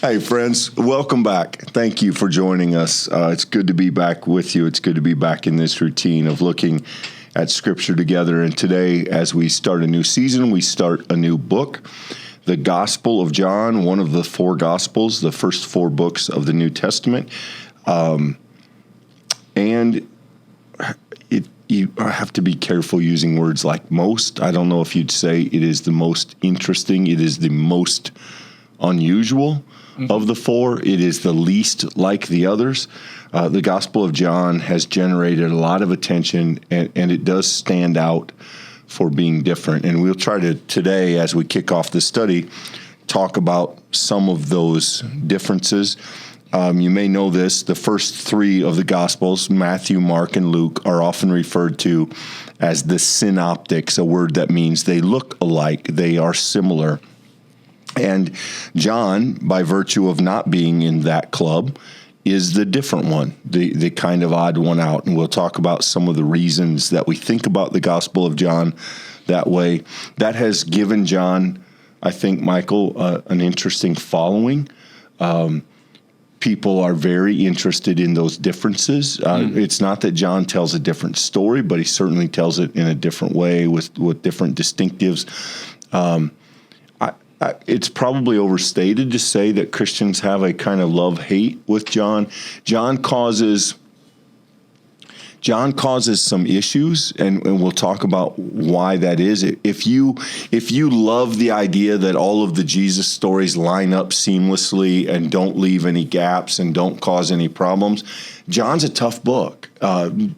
Hey, friends, welcome back. Thank you for joining us. It's good to be back with you. It's good to be back in this routine of looking at Scripture together. And today, as we start a new season, we start a new book, the Gospel of John, one of the four Gospels, the first four books of the New Testament. You have to be careful using words like most. I don't know if you'd say it is the most interesting. It is the most unusual of the four. It is the least like the others. The Gospel of John has generated a lot of attention, and it does stand out for being different. And we'll try to, today, as we kick off the study, talk about some of those differences. You may know this, the first three of the Gospels, Matthew, Mark, and Luke, are often referred to as the synoptics, a word that means they look alike, they are similar. And John, by virtue of not being in that club, is the different one, the kind of odd one out. And we'll talk about some of the reasons that we think about the Gospel of John that way. That has given John, I think, Michael, an interesting following. People are very interested in those differences. It's not that John tells a different story, but he certainly tells it in a different way with different distinctives. It's probably overstated to say that Christians have a kind of love-hate with John. John causes some issues, and we'll talk about why that is. If you love the idea that all of the Jesus stories line up seamlessly and don't leave any gaps and don't cause any problems, John's a tough book.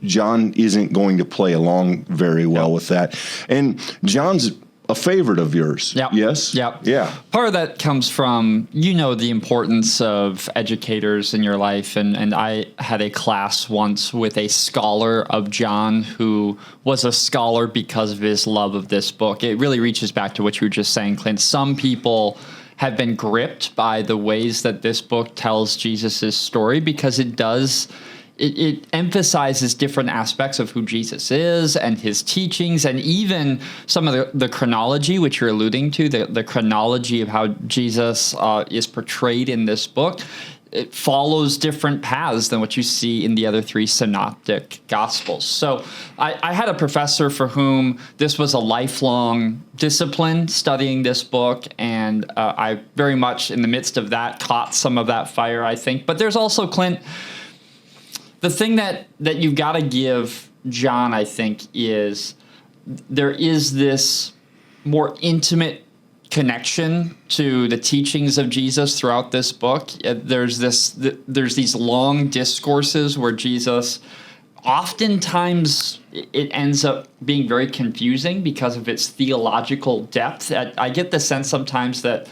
John isn't going to play along very well with that. And John's a favorite of yours. Yep. Yes? Yep. Yeah. Part of that comes from, the importance of educators in your life. And I had a class once with a scholar of John who was a scholar because of his love of this book. It really reaches back to what you were just saying, Clint. Some people have been gripped by the ways that this book tells Jesus' story because it does... It emphasizes different aspects of who Jesus is and his teachings, and even some of the chronology, which you're alluding to, the chronology of how Jesus is portrayed in this book. It follows different paths than what you see in the other three synoptic Gospels. So I had a professor for whom this was a lifelong discipline, studying this book, and I very much in the midst of that caught some of that fire, I think. But there's also, Clint, the thing that you've got to give John, I think, is there is this more intimate connection to the teachings of Jesus throughout this book. There's these long discourses where Jesus, oftentimes it ends up being very confusing because of its theological depth. I get the sense sometimes that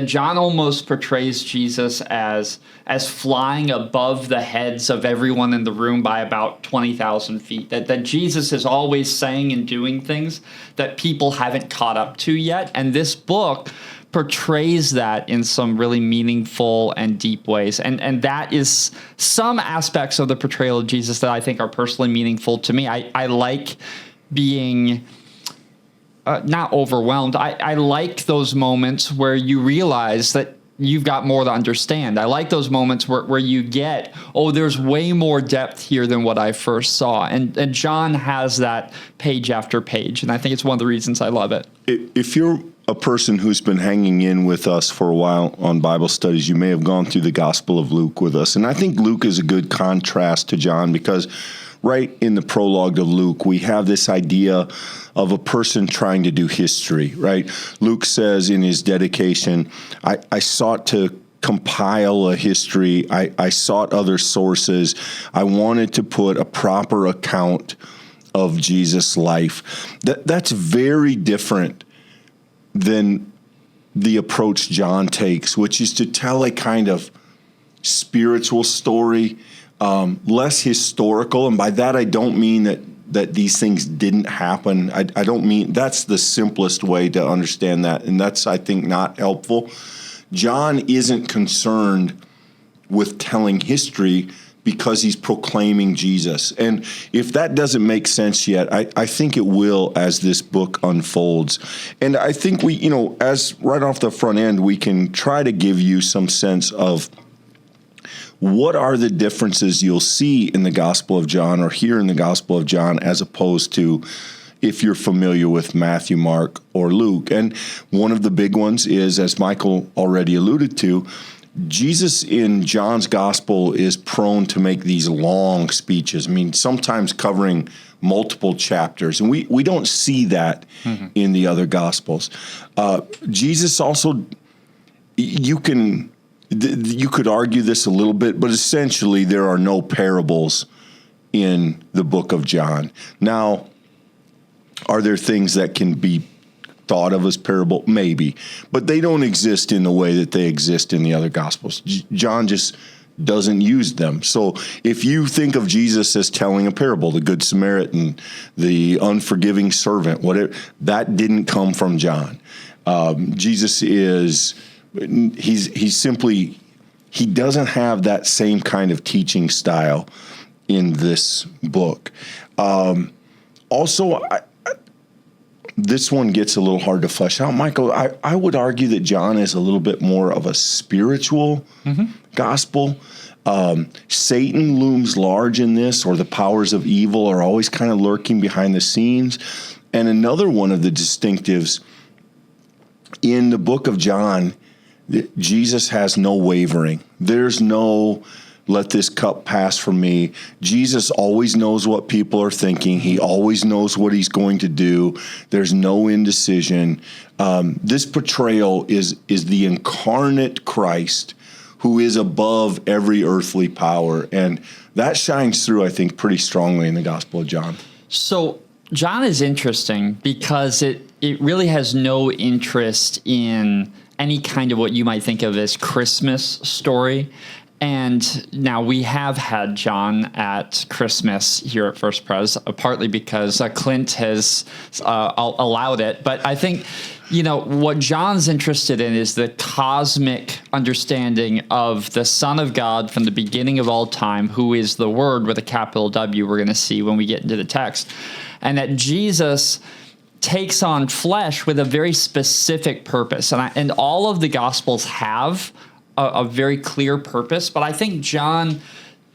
John almost portrays Jesus as flying above the heads of everyone in the room by about 20,000 feet. That Jesus is always saying and doing things that people haven't caught up to yet. And this book portrays that in some really meaningful and deep ways. And that is some aspects of the portrayal of Jesus that I think are personally meaningful to me. I like being... not overwhelmed. I like those moments where you realize that you've got more to understand. I like those moments where you get, there's way more depth here than what I first saw. And John has that page after page, and I think it's one of the reasons I love it. If you're a person who's been hanging in with us for a while on Bible studies, you may have gone through the Gospel of Luke with us. And I think Luke is a good contrast to John because right in the prologue of Luke, we have this idea of a person trying to do history, right? Luke says in his dedication, I sought to compile a history. I sought other sources. I wanted to put a proper account of Jesus' life. That's very different than the approach John takes, which is to tell a kind of spiritual story, less historical. And by that, I don't mean that these things didn't happen. I don't mean that's the simplest way to understand that. And that's, I think, not helpful. John isn't concerned with telling history. because he's proclaiming Jesus. And if that doesn't make sense yet, I think it will as this book unfolds. And I think we, as right off the front end, we can try to give you some sense of what are the differences you'll see in the Gospel of John or here in the Gospel of John as opposed to if you're familiar with Matthew, Mark, or Luke. And one of the big ones is, as Michael already alluded to, Jesus in John's gospel is prone to make these long speeches. I mean, sometimes covering multiple chapters. And we don't see that in the other gospels. Jesus also, you could argue this a little bit, but essentially there are no parables in the book of John. Now, are there things that can be thought of as parable? Maybe, but they don't exist in the way that they exist in the other gospels. John just doesn't use them. So if you think of Jesus as telling a parable, the Good Samaritan, the unforgiving servant, whatever, that didn't come from John. Jesus he's simply, he doesn't have that same kind of teaching style in this book. Also, this one gets a little hard to flesh out. Michael, I would argue that John is a little bit more of a spiritual gospel. Satan looms large in this, or the powers of evil are always kind of lurking behind the scenes. And another one of the distinctives in the book of John, Jesus has no wavering. There's no let this cup pass from me. Jesus always knows what people are thinking. He always knows what he's going to do. There's no indecision. This portrayal is the incarnate Christ who is above every earthly power. And that shines through, I think, pretty strongly in the Gospel of John. So John is interesting because it really has no interest in any kind of what you might think of as Christmas story. And now we have had John at Christmas here at First Pres, partly because Clint has allowed it. But I think, what John's interested in is the cosmic understanding of the Son of God from the beginning of all time, who is the Word with a capital W we're going to see when we get into the text. And that Jesus takes on flesh with a very specific purpose. And all of the Gospels have a very clear purpose, but I think John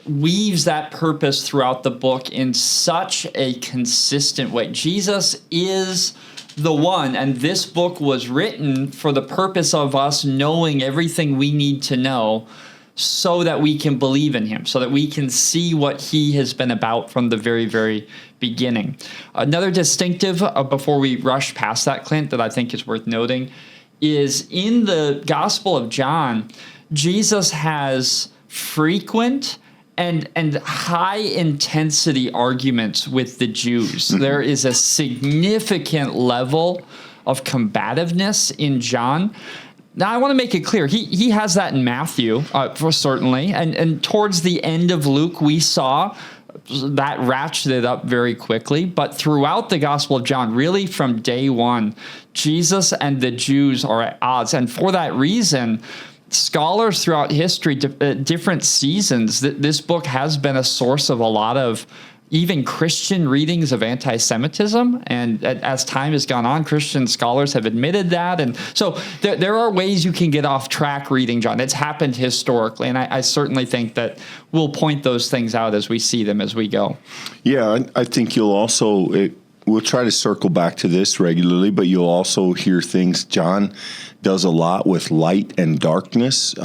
weaves that purpose throughout the book in such a consistent way. Jesus is the one, and this book was written for the purpose of us knowing everything we need to know so that we can believe in him, so that we can see what he has been about from the very, very beginning. Another distinctive, before we rush past that, Clint, that I think is worth noting, is in the Gospel of John, Jesus has frequent and high intensity arguments with the Jews. There is a significant level of combativeness in John. Now, I want to make it clear, he has that in Matthew, for certainly, and towards the end of Luke, we saw that ratcheted up very quickly. But throughout the Gospel of John, really from day one, Jesus and the Jews are at odds. And for that reason, scholars throughout history, different seasons, this book has been a source of a lot of even Christian readings of anti-Semitism. And as time has gone on, Christian scholars have admitted that. And so there are ways you can get off track reading John. It's happened historically. And I certainly think that we'll point those things out as we see them as we go. Yeah, I think you'll also, we'll try to circle back to this regularly, but you'll also hear things. John does a lot with light and darkness.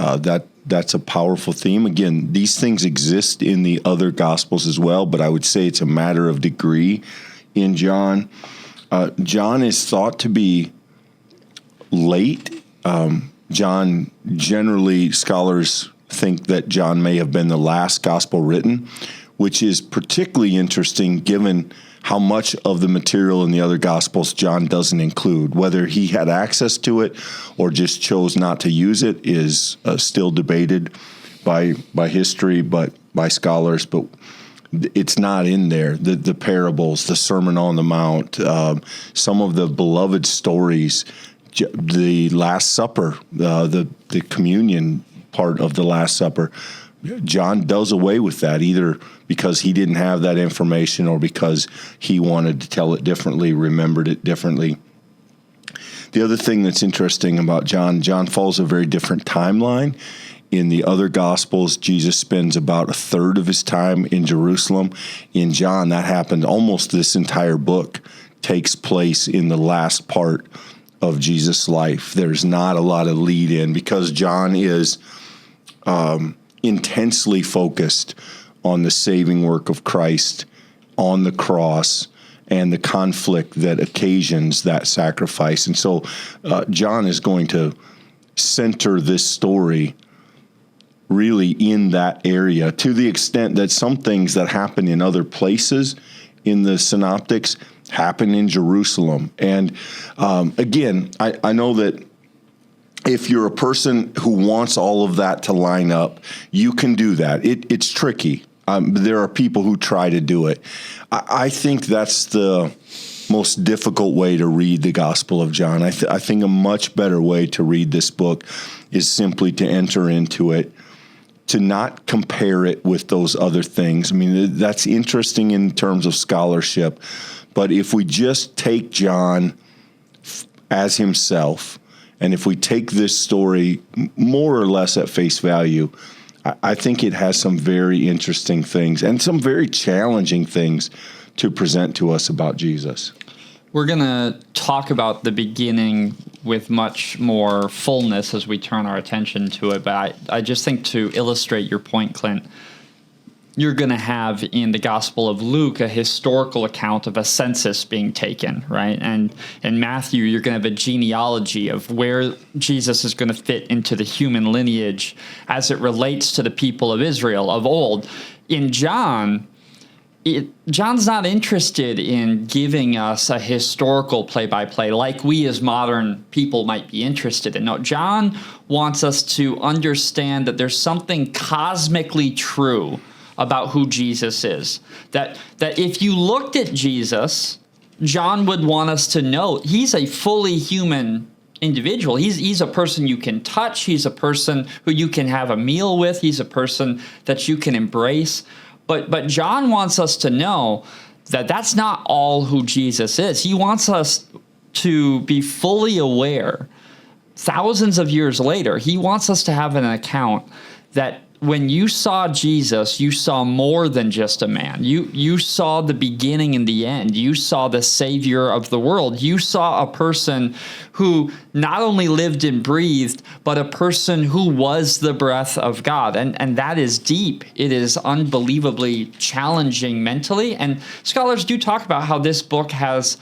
That's a powerful theme. Again, these things exist in the other Gospels as well, but I would say it's a matter of degree in John. John is thought to be late. John, generally, scholars think that John may have been the last Gospel written, which is particularly interesting given how much of the material in the other Gospels John doesn't include. Whether he had access to it or just chose not to use it is still debated by history, but by scholars. But it's not in there. The parables, the Sermon on the Mount, some of the beloved stories, the Last Supper, the communion part of the Last Supper, John does away with that, either because he didn't have that information or because he wanted to tell it differently, remembered it differently. The other thing that's interesting about John follows a very different timeline. In the other Gospels, Jesus spends about a third of his time in Jerusalem. In John, that happened almost this entire book takes place in the last part of Jesus' life. There's not a lot of lead in because John is intensely focused on the saving work of Christ on the cross and the conflict that occasions that sacrifice. And so John is going to center this story really in that area, to the extent that some things that happen in other places in the Synoptics happen in Jerusalem. And again, I know that if you're a person who wants all of that to line up, you can do that. It's tricky. There are people who try to do it. I think that's the most difficult way to read the Gospel of John. I think a much better way to read this book is simply to enter into it, to not compare it with those other things. I mean, that's interesting in terms of scholarship, but if we just take John as himself, and if we take this story more or less at face value, I think it has some very interesting things and some very challenging things to present to us about Jesus. We're going to talk about the beginning with much more fullness as we turn our attention to it. But I just think to illustrate your point, Clint, you're going to have in the Gospel of Luke a historical account of a census being taken, right? And in Matthew, you're going to have a genealogy of where Jesus is going to fit into the human lineage as it relates to the people of Israel of old. In John, John's not interested in giving us a historical play-by-play like we as modern people might be interested in. No, John wants us to understand that there's something cosmically true about who Jesus is. That if you looked at Jesus, John would want us to know he's a fully human individual. He's a person you can touch. He's a person who you can have a meal with. He's a person that you can embrace. But John wants us to know that that's not all who Jesus is. He wants us to be fully aware, thousands of years later, he wants us to have an account that when you saw Jesus, you saw more than just a man. You saw the beginning and the end. You saw the Savior of the world. You saw a person who not only lived and breathed, but a person who was the breath of God. And that is deep. It is unbelievably challenging mentally. And scholars do talk about how this book has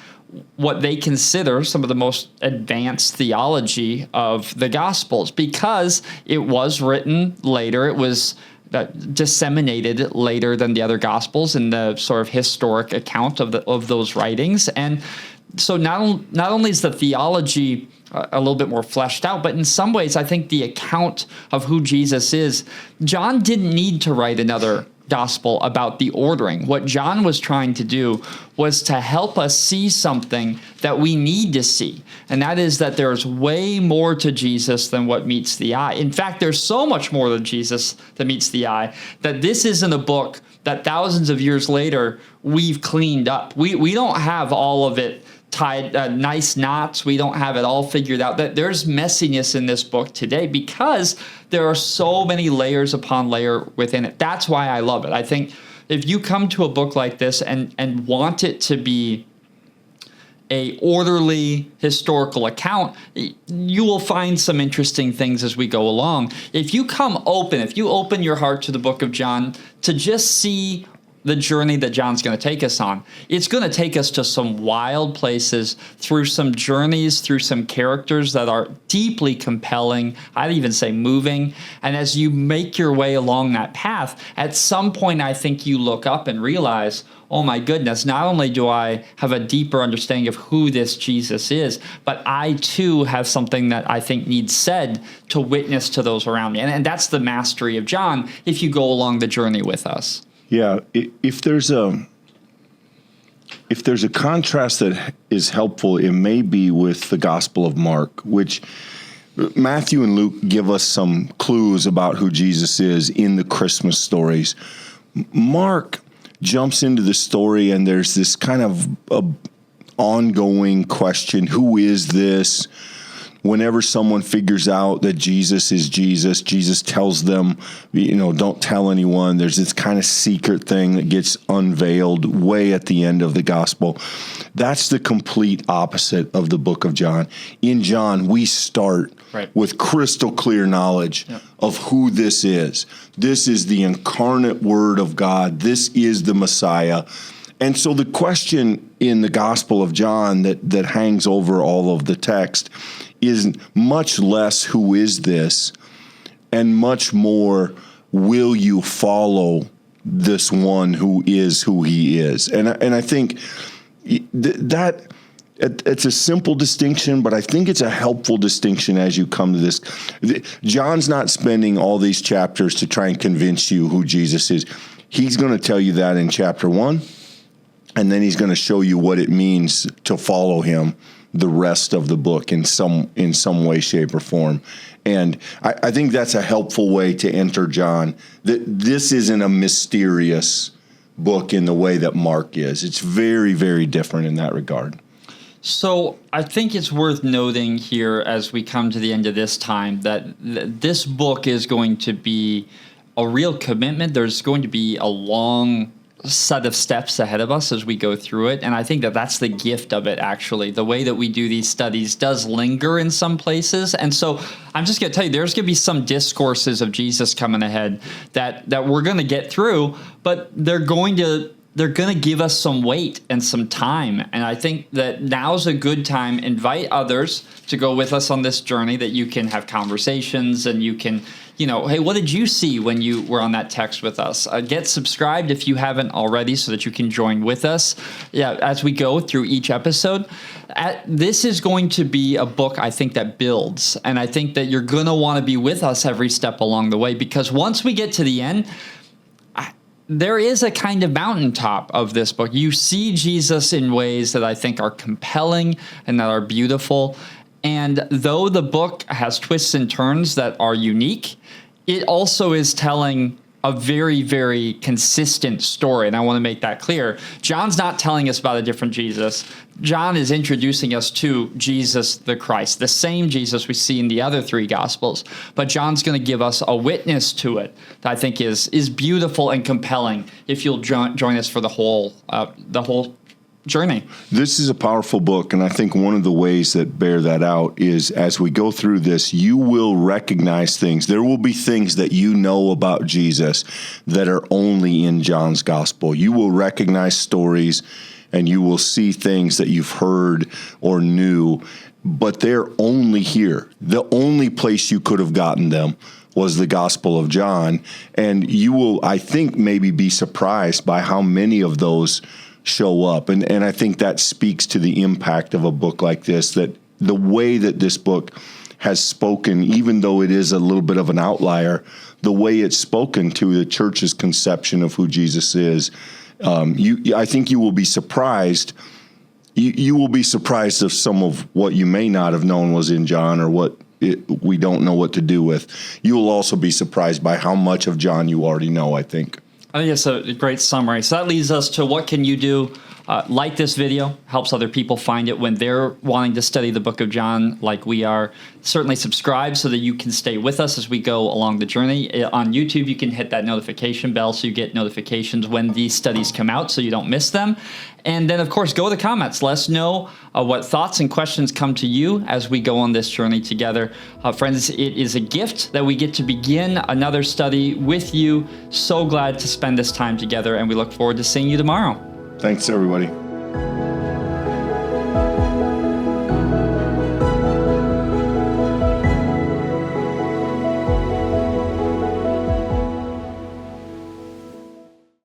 what they consider some of the most advanced theology of the Gospels because it was written later. It was disseminated later than the other Gospels in the sort of historic account of those writings. And so not only is the theology a little bit more fleshed out, but in some ways, I think the account of who Jesus is, John didn't need to write another gospel about the ordering. What John was trying to do was to help us see something that we need to see, and that is that there's way more to Jesus than what meets the eye. In fact, there's so much more to Jesus that meets the eye that this isn't a book that thousands of years later we've cleaned up. We don't have all of it tied nice knots. We don't have it all figured out. That there's messiness in this book today because there are so many layers upon layer within it. That's why I love it. I think if you come to a book like this and want it to be a orderly historical account, you will find some interesting things as we go along. If you open your heart to the book of John to just see the journey that John's going to take us on, it's going to take us to some wild places, through some journeys, through some characters that are deeply compelling, I'd even say moving. And as you make your way along that path, at some point I think you look up and realize, oh my goodness, not only do I have a deeper understanding of who this Jesus is, but I too have something that I think needs said to witness to those around me. And that's the mastery of John if you go along the journey with us. Yeah, if there's a contrast that is helpful, it may be with the Gospel of Mark, which Matthew and Luke give us some clues about who Jesus is in the Christmas stories. Mark jumps into the story, and there's this kind of ongoing question, who is this? Whenever someone figures out that Jesus is Jesus, Jesus tells them, don't tell anyone. There's this kind of secret thing that gets unveiled way at the end of the gospel. That's the complete opposite of the book of John. In John, we start with crystal clear knowledge of who this is. This is the incarnate Word of God. This is the Messiah. And so the question in the Gospel of John that hangs over all of the text is much less who is this, and much more, will you follow this one who is who he is? And I think that it's a simple distinction, but I think it's a helpful distinction as you come to this. John's not spending all these chapters to try and convince you who Jesus is. He's going to tell you that in chapter 1, and then he's going to show you what it means to follow him the rest of the book in some way, shape, or form. And I think that's a helpful way to enter John. This isn't a mysterious book in the way that Mark is. It's very, very different in that regard. So I think it's worth noting here as we come to the end of this time that this book is going to be a real commitment. There's going to be a long set of steps ahead of us as we go through it. And I think that's the gift of it, actually. The way that we do these studies does linger in some places. And so I'm just going to tell you, there's going to be some discourses of Jesus coming ahead that we're going to get through, but they're going to give us some weight and some time. And I think that now's a good time. Invite others to go with us on this journey, that you can have conversations and you can, hey, what did you see when you were on that text with us? Get subscribed if you haven't already so that you can join with us as we go through each episode. This is going to be a book, I think, that builds. And I think that you're going to want to be with us every step along the way, because once we get to the end, there is a kind of mountaintop of this book. You see Jesus in ways that I think are compelling and that are beautiful. And though the book has twists and turns that are unique, it also is telling a very, very consistent story. And I want to make that clear. John's not telling us about a different Jesus. John is introducing us to Jesus the Christ, the same Jesus we see in the other three Gospels. But John's going to give us a witness to it that I think is beautiful and compelling if you'll join us for the whole journey. This is a powerful book, and I think one of the ways that bear that out is as we go through this, you will recognize things. There will be things that you know about Jesus that are only in John's gospel. You will recognize stories, and you will see things that you've heard or knew, but they're only here. The only place you could have gotten them was the Gospel of John, and you will, I think, maybe be surprised by how many of those show up. And I think that speaks to the impact of a book like this, that the way that this book has spoken, even though it is a little bit of an outlier, the way it's spoken to the church's conception of who Jesus is, I think you will be surprised. You will be surprised if some of what you may not have known was in John, or what we don't know what to do with. You will also be surprised by how much of John you already know, I think. I think it's a great summary. So that leads us to what can you do? Like this video, helps other people find it when they're wanting to study the book of John like we are. Certainly subscribe so that you can stay with us as we go along the journey. On YouTube, you can hit that notification bell so you get notifications when these studies come out so you don't miss them. And then, of course, go to the comments. Let us know what thoughts and questions come to you as we go on this journey together. Friends, it is a gift that we get to begin another study with you. So glad to spend this time together, and we look forward to seeing you tomorrow. Thanks, everybody.